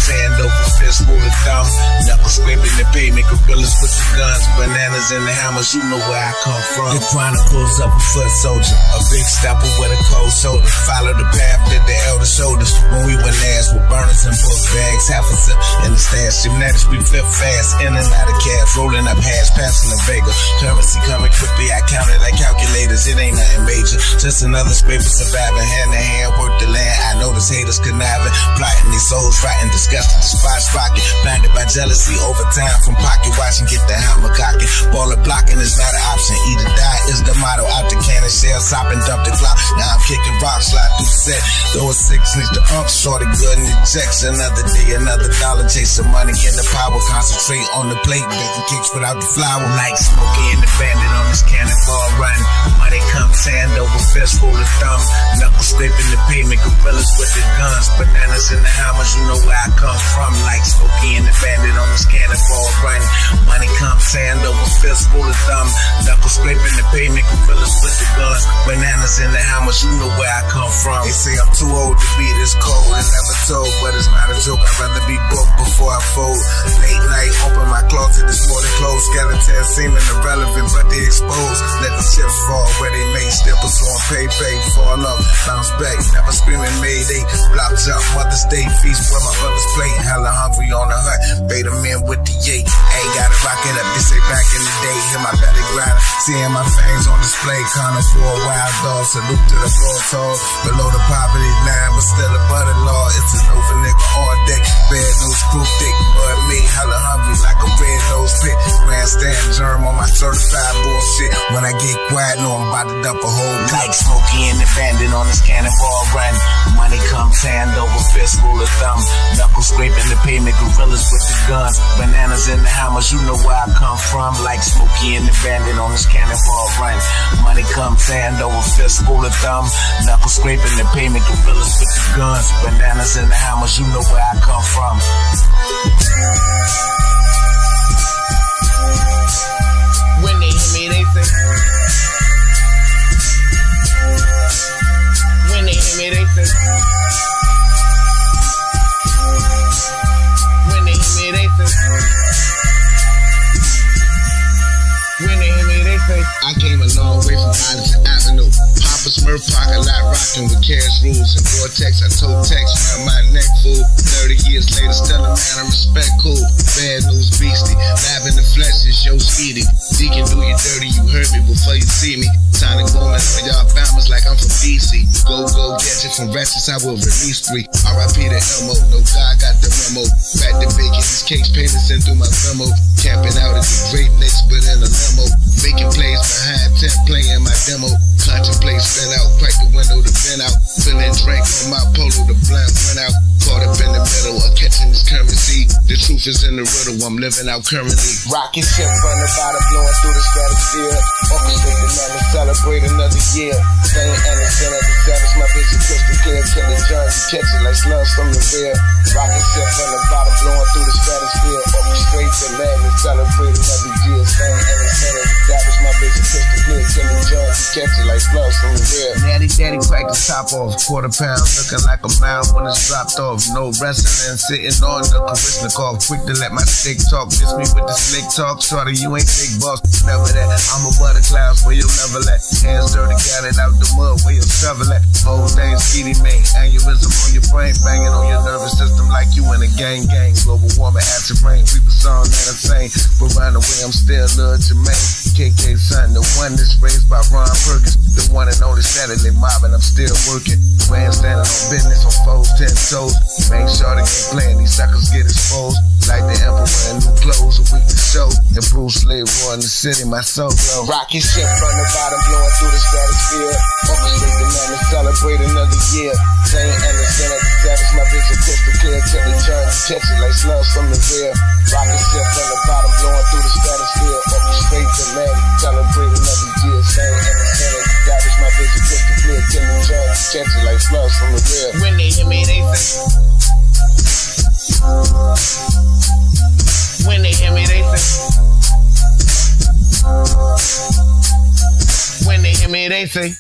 sand over fist, rule of thumb. Knuckle scraping the pavement, gorillas with the guns, bananas and the hammers, you know where I come from. The chronicles of a foot soldier, a big stepper with a cold shoulder. Follow the path that the elder showed us. When we were last with burners and book bags, half a sip in the stash. Gymnastics, we flip fast, in and out of cabs, rolling up hash, passing the Vega. Currency coming quickly, I count it like calculators. It ain't nothing major, just another scraper surviving, hand in hand, work the land. I notice haters conniving, plotting these souls, rotten, disgusted, the spot's rocking, blinded by jealousy over time from pocket watching, get the hammer cocking. Baller blocking is not an option, either die is the motto. Out the cannon, shell, sop and dump the clock. Now I'm kicking rocks, slide through the set. Throw a 6 needs the unk, shorty good in the checks. Another day, another dollar, chasing money in the power. Concentrate on the plate, making kicks without the flour. Like Smokey and the bandit on this cannonball run. Money comes hand over fist, rule of thumb. Knuckle scraping the pavement, gorillas with the guns, bananas and the hammers, you know where I come from. Like Smokey and the bandit on this cannonball run. Money comes hand over fist, rule of thumb. Knuckle scraping the pavement, gorillas with the guns, bananas and the hammers, you know where I come from. They say I'm too old to be this cold and never told, but it's not a joke. I'd rather be broke before I fold. Late night, open my closet, it's more than clothes. Skeletons seeming irrelevant, but they exposed. Let the chips fall where they made. Steppers on pay, fall up, bounce back. Never screaming Mayday. Block jump, Mother's Day feast where my brother's plate. Hella hungry on the hut. Beta men with the yay. Ain't gotta rock it up. They say back in the day, hear my belly grind. Seeing my fangs on display, carnivore, wild dog. Salute to the floor tall. Below the poverty line, but still above the law. It's an over nigga on deck. Bad news, crew thick, but me hella hungry like a red nose pit. Grandstand germ on my certified bullshit. When I get quiet, know I'm about to dump a whole like Smokey and the bandit on this cannonball run. Money comes hand over fist, rule of thumb. Knuckle scraping the pavement, gorillas with the guns, bananas and the hammers, you know where I come from. Like Smokey and the bandit on this cannonball run. Money comes hand over fist, rule of thumb. Knuckle scraping the pavement, gorillas with the guns, bananas and the hammers, you know where I come from. When they hear me, they say. When they hear me, they say. When they hear me, they say. When they hear me, they say. I came a long way from Addison Avenue. Papa Smurf pocket lot rockin' with cash rules and Vortex. I told Tex around my neck fool. 30 years later, still a man of respect, cool. Bad news beastie, live in the flesh is Yo Skeetie. Deacon do you dirty, you heard me before you see me. Tonic woman on y'all bombers like I'm from DC. Go get you from Ratchets, I will release 3. R.I.P. to Elmo, no God got the memo. Back to bacon, these cakes painted sent through my limo. Camping out at the Great Lakes, but in a limo. Making plays behind tent, playing my demo. Contemplate, spin out, crack the window to vent out. Spilling drink on my polo, the blunt went out. Caught up in the middle of catching this currency. The truth is in the riddle, I'm living out currently. Rocket ship from the bottom, blowing through the stratosphere. Orchestrate the man to celebrate another year. Staying innocent of the savage, my vision crystal clear. Till the germ, you catch it like slugs from the rear. Rocket ship from the bottom, blowing through the stratosphere. Orchestrate the man to celebrate another year. Staying innocent of the savage, my vision crystal clear. Till the germ, you catch it like slugs from the rear. Daddy cracked the top off, quarter pound, looking like a mound when it's dropped off. No wrestling, sitting on the Karishnikov. Quick to let my stick talk, diss me with the slick talk. Shorty, you ain't big boss, never that. I'm above the clouds where you'll never let. Hands dirty, got it out the mud where you'll shovel at. Whole thing, Skeetie Maine, aneurysm on your brain, banging on your nervous system like you in a gang. Global warming, acid rain, people song and insane. But round the way, I'm still Lil Jermaine. KK son, the one that's raised by Ron Perkins. The one and only Saturday mob, and I'm still working. Grandstanding on business on 4, 10 toes. Make sure they ain't playing, these suckers get exposed. Like the emperor in new clothes, a week to show. And Bruce Lee in the city, my soul glow. Rocket ship from the bottom, blowing through the stratosphere. Orchestrate the man to celebrate another year. Saying innocent of the savage, my vision crystal clear. Till the germ, you catch it like slugs from the rear. Rocket ship from the bottom, blowing through the stratosphere. Orchestrate the man to celebrate another year. Saying innocent of the savage, my vision crystal clear. Till the germ, you catch it like slugs from the rear. When they hear me, they say. When they hear me, they say. When they hear me, they say.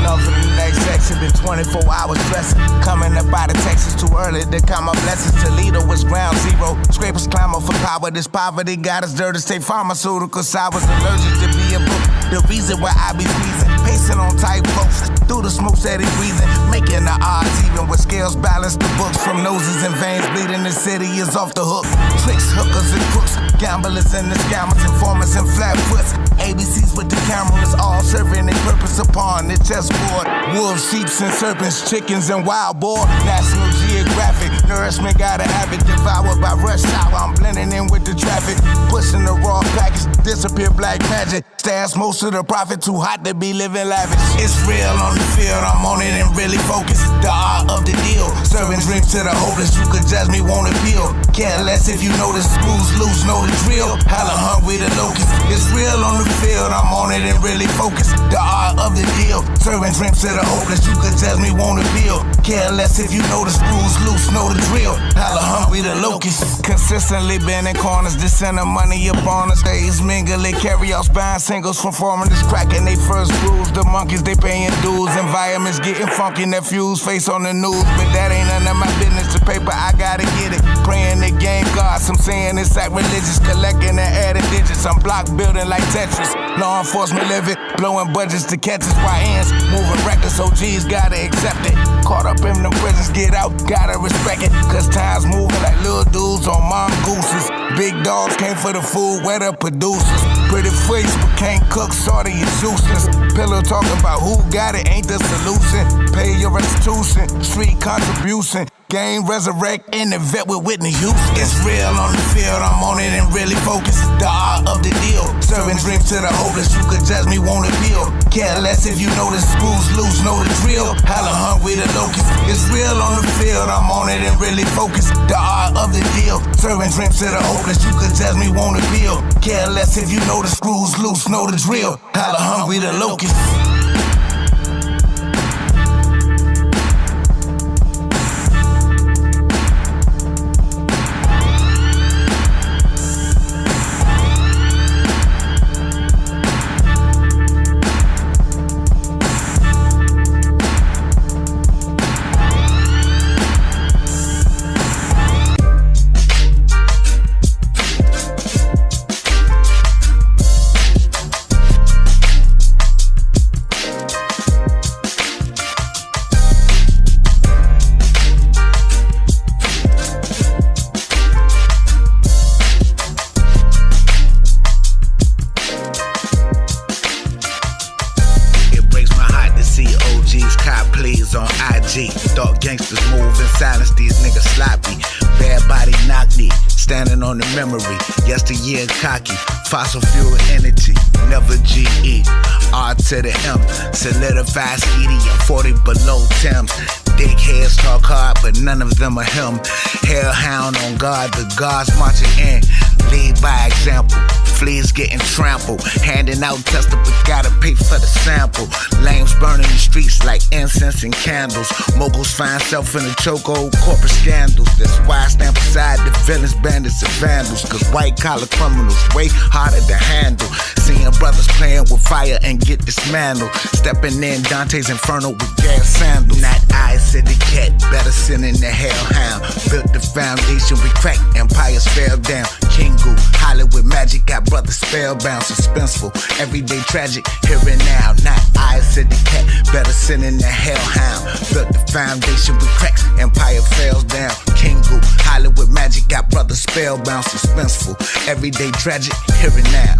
on for the next section. Been 24 hours dressing. Coming up out of Texas too early to count my blessings. Toledo was ground zero. Scrapers climb up for power. This poverty got us dirty. Take pharmaceuticals. I was allergic to being booked. The reason why I be squeezing. Pacing on tight ropes. Through the smoke steady breathing. Making the odds even with scales balance the books. From noses and veins bleeding, the city is off the hook. Tricks, hookers, and crooks. Gamblers and the scammers. Informers and flatfoots. ABCs with the cameras. All serving their purpose upon the chessboard. Wolves, sheep, and serpents. Chickens and wild boar. National Geographic. Nourishment gotta have it. Devoured by rush hour. I'm blending in with the traffic. Pushing the raw package. Disappear black magic. Stash most of the profit. Too hot to be living lavish. It's real on the field. I'm on it and really focused. The art of the deal. Serving drinks to the hopeless. You could judge me, won't appeal. Care less if you know the screws loose, know the drill. Hella hungry, the locust. It's real on the field. I'm on it and really focused. The art of the deal. Serving drinks to the hopeless. You could judge me, won't appeal. Care less if you know the screws loose, know the drill. Hella hungry, the locust. Consistently bending corners. Descending money up on the stage. Mingling carry-outs, buying singles from foreigners. Cracking they first grooves. The monkeys, they paying dues. Environments getting funky. Nephews face on the news. But that ain't none of my business. The paper, I gotta get it. Praying the game gods. I'm saying it's sacrilegious. Collecting and adding digits. I'm block building like Tetris. Law enforcement living. Blowing budgets to catch us. YNs moving reckless. OGs gotta accept it. Caught up in them prisons, get out, gotta respect it. Cause time's moving like little dudes on mongooses. Big dogs came for the food, where the producers. Pretty face, but can't cook, sorta you useless. Pillow talking about who got it, ain't the solution. Pay your restitution, street contribution. Game resurrect and the vet with Whitney Houston. It's real on the field, I'm on it and really focused. The art of the deal, serving drinks to the hopeless. You could judge me, won't appeal. Care less if you know the screws loose, know the drill. Hella hungry, the locust. It's real on the field, I'm on it and really focused. The art of the deal, serving drinks to the hopeless. You could judge me, won't appeal. Care less if you know the screws loose, know the drill. Hella hungry, the locust. On IG, dark gangsters move in silence, these niggas sloppy. Bad body knock me, standing on the memory. Yesteryear cocky, fossil fuel energy, never GE. R to the M, solidified Skeetie, I'm 40 below Thames. Dickheads talk hard, but none of them are him. Hellhound on guard, the guards marching in. Lead by example. Fleas getting trampled, handing out tester, but gotta pay for the sample. Lames burning the streets like incense and candles. Moguls find self in a chokehold, corporate scandals. That's why I stand beside the villains, bandits, and vandals. Cause white collar criminals way harder to handle. Seeing brothers playing with fire and get dismantled. Stepping in Dante's Inferno with gas sandals. Not I, said the cat, better sin in the hellhound. Built the foundation, we cracked, empires fell down. Kingu, Hollywood magic, got brothers spellbound, suspenseful, everyday tragic, here and now. Not I, said the cat, better sin in the hellhound. Built the foundation, we cracked, empire falls down. Kingu, Hollywood magic, got brothers spellbound, suspenseful, everyday tragic, here and now.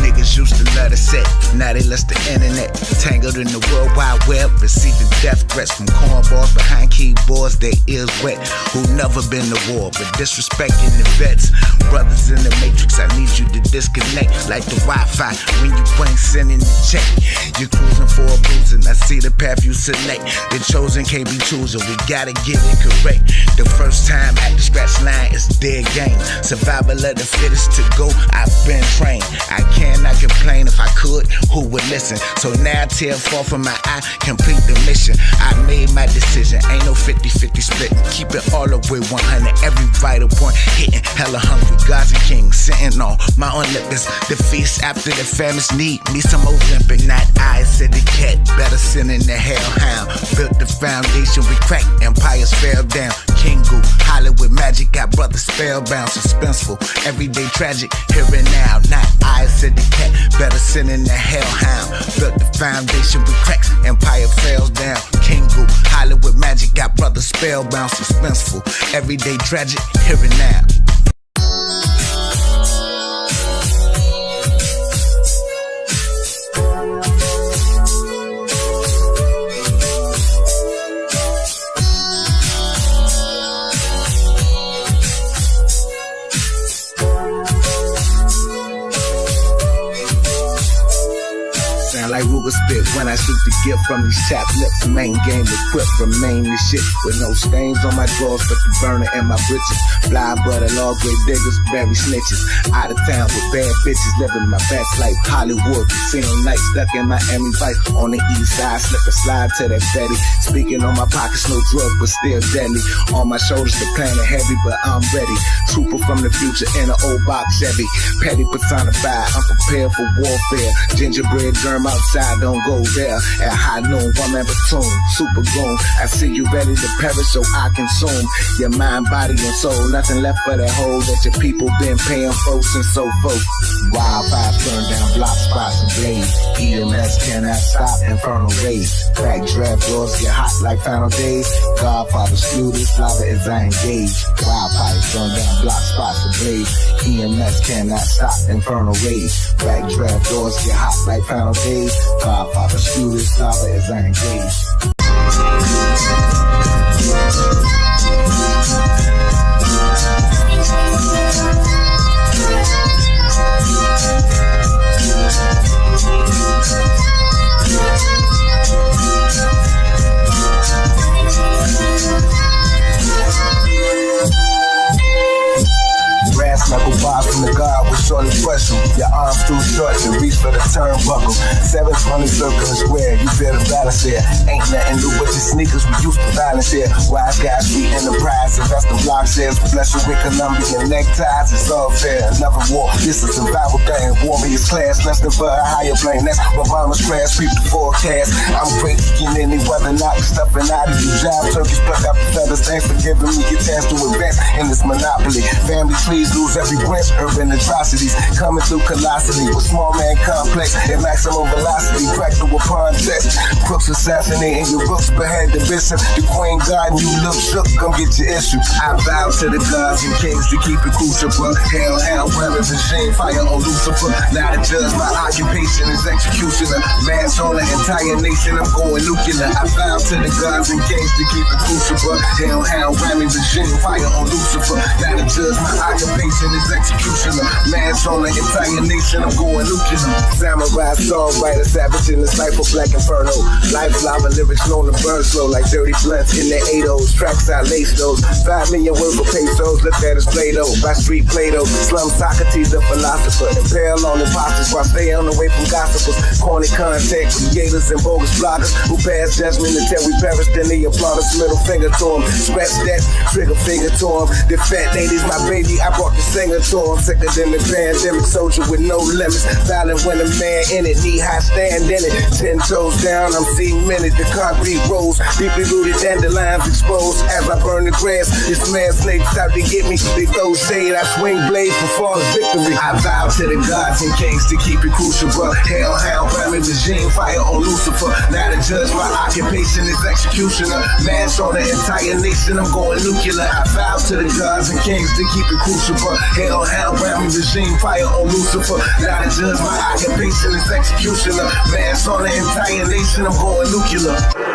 Niggas used to love the set, now they lust the internet. Tangled in the World Wide Web, receiving death threats from cornballs behind keyboards, their ears wet. Who never been to war, but disrespecting the vets. Brothers in the Matrix, I need you to disconnect like the Wi-Fi when you ain't sending the check. You're cruising for a bruising, I see the path you select. The chosen can't be choosing, we gotta get it correct. The first time at the scratch line is dead game. Survival of the fittest to go, I've been trained. I can't cannot complain. If I could, who would listen? So now tear fall from my eye, complete the mission. I made my decision, ain't no 50-50 split. Keep it all the way 100, every vital point hitting. Hella hungry, gods and kings sitting on my Olympus. The feast after the famine's need me some Olympic. Not I, said the cat, better sin in the hellhound. Built the foundation, we cracked, empires fell down. Kingu, Hollywood magic, got brothers spellbound, suspenseful, everyday tragic, here and now. Not I, said the cat, better sin in the hellhound. Built the foundation, we cracked, empire fell down. Kingu, Hollywood magic, got brothers spellbound, suspenseful, everyday tragic, here and now. Like Ruger spit when I shoot the gift from these chapped lips. Main game equipped, remain this shit with no stains on my drawers, but the burner in my britches. Fly butter, law grade diggers, bury snitches. Out of town with bad bitches, living my best life. Hollywood, casino night, stuck in Miami Vice. On the east side, slip and slide to that Betty. Speaking on my pockets, no drug, but still deadly. On my shoulders, the planet heavy, but I'm ready. Trooper from the future in an old box Chevy. Petty personified, I'm prepared for warfare. Gingerbread germ outside, don't go there. At high noon, one man platoon, super goon. I see you ready to perish, so I consume your mind, body, and soul. Nothing left but that hole that your people been paying for since so forth. Wildfires burn down block spots and blaze. EMS cannot stop, infernal rage. Crack draft doors get hot like final days. Godfather slew this lava as I engage. Wildfires burn down block spots and blaze. EMS cannot stop, infernal rage. Crack draft doors get hot like final days. Godfather slew this lava as I engage. Knuckle bar from the guard with shorty brush 'em. Your arms too short to reach for the turnbuckle. 720 circle and square, you feel the balance there. Ain't nothing new but your sneakers, we used to violence here. Wise guys be enterprise, invest the block shares. Bless you with Colombian neckties, it's all fair. Another war, this is survival thing. Warriors class, less than for a higher plane. That's Obama's crash, peep the forecast. I'm breaking any weather, knocking stuffing out of you. Job turkeys pluck out the feathers. Thanks for giving me a chance to advance in this monopoly. Family, please lose every branch, urban atrocities coming through colossally with small man complex at maximum velocity. Practical upon test, crooks assassinating your rooks, behead the bishop, the queen guard, and you look shook. Come get your issue. I vow to the gods and kings to keep it crucial, but hell, wearing regime fire on Lucifer. Now to judge my occupation is executioner. Mass on the entire nation, I'm going nuclear. I vow to the gods and kings to keep it crucial, but hell, wearing regime fire on Lucifer. Now to judge my occupation is executioner. Man's on the entire nation, I'm going nuclear. Samurai songwriter, savage in the cypher, black inferno. Life lava lyrics known to burn slow like dirty blunts in the 80s. Tracks I lace those. 5 million worth of pesos, look at his Play-Doh. By street Play-Doh, slum Socrates, a philosopher. Impale on imposters while stay on the way from gossipers. Corny content creators and bogus bloggers who pass judgment until we perish, then they applaud us. Middle finger to them, scratch that trigger finger to them. The fat lady's my baby, I brought the singer to him. Sicker than the pandemic, soldier with no limits. Violent when a man in it, knee high stand in it. 10 toes down, I'm seeing minutes. The concrete rolls, deeply rooted dandelions exposed. As I burn the grass, this man snakes out to get me. They throw shade, I swing blades for false victory. I vow to the gods and kings to keep it crucial, but hell, wearing regime fire on Lucifer. Now to judge my occupation is executioner. Mash on the entire nation, I'm going nuclear. I vow to the gods and kings to keep it crucial, but hell, wearing regime fire on Lucifer. Now to judge my occupation is executioner. Mash on the entire nation, I'm going nuclear.